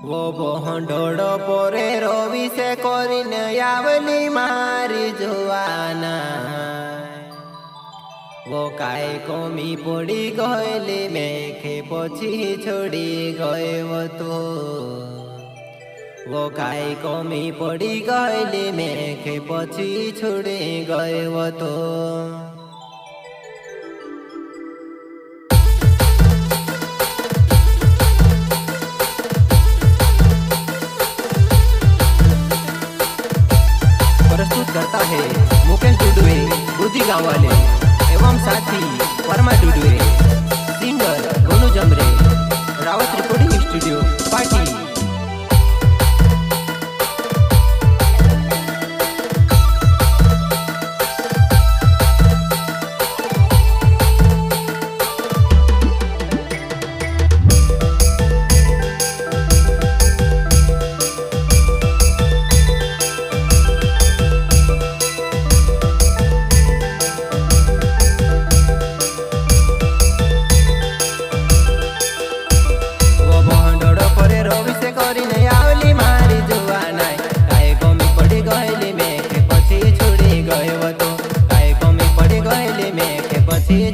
वो बोहंडोड़ो पोरे रोवी से कोरिन यावली मारी जुआना वो काय कोमी पड़ी गयली मेखे पोछी छोड़ी गए वो काय कोमी पड़ी गयली मेखे पोछी छोड़ी गए तो प्रस्तुत करता है मुकेश डुडुए बुद्धि गाँव वाले एवं साथी Verma Dudue, singer Gonu Jamre, Rawat recording studio पाटी।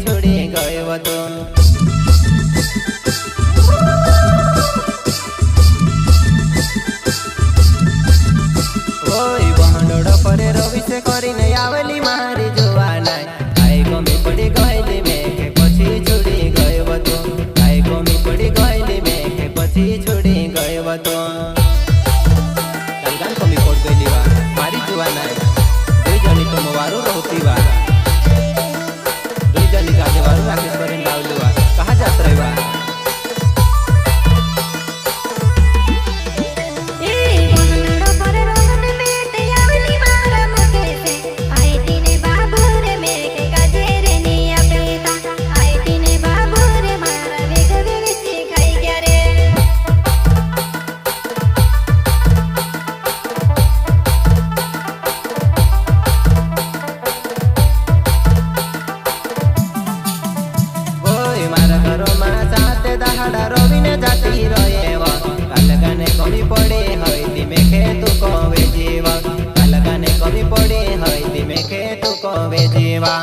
छोड़ी गए तो ओई बहंडोड़ परे रवि से करीने आवली मारी जुआ नाय काय कमी पड़ी गईली मेखे पछी छोड़ी गए तो काय कमी पड़ी गईली मेखे पछी छोड़ी गए तो कलगान कमी पड़ गईली बा मारी जुआ नाय दुई जनी तो मोवारू रहती बा राकेश बरेन लावलुआ कहा जात रहिवा रोविने जाती रोएवा कालगाने कमी पड़े हई दिमे खे तू कवे जीवा कालगाने कमी पड़े हई दिमे खे तू कवे जीवा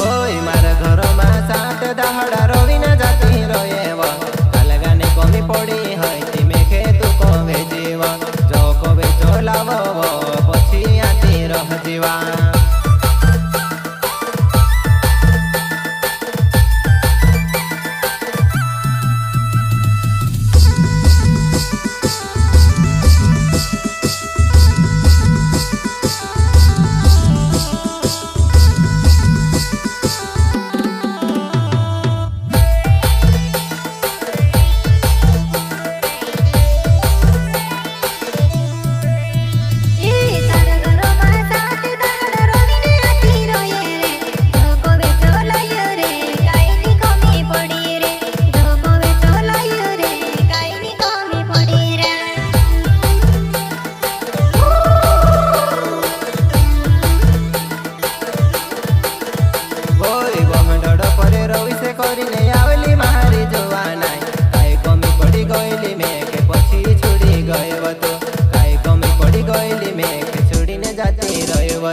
ओई मारा घर मा सात दहाड़ा रोविने जाती रोएवा कालगाने कमी पड़े हई दिमे खे तू कवे जीवा चलावो पछी आती रह जीवा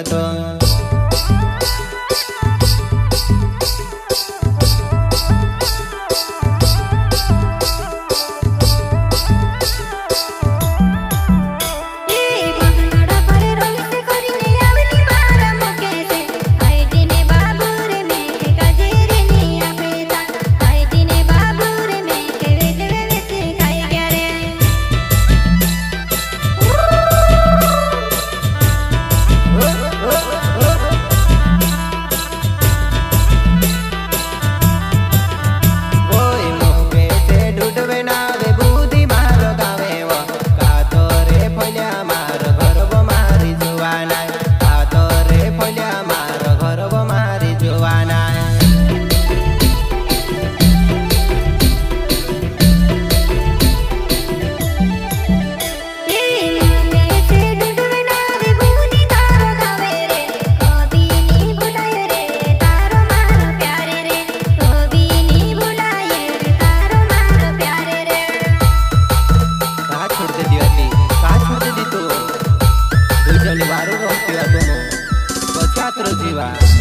तो જીવા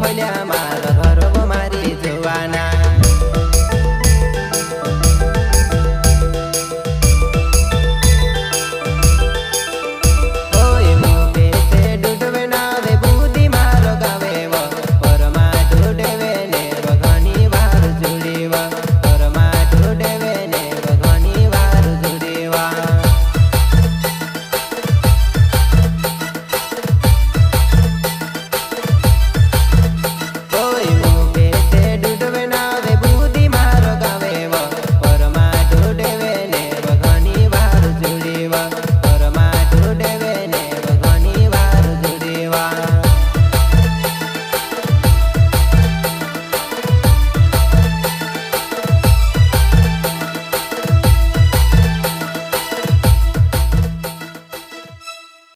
फल्या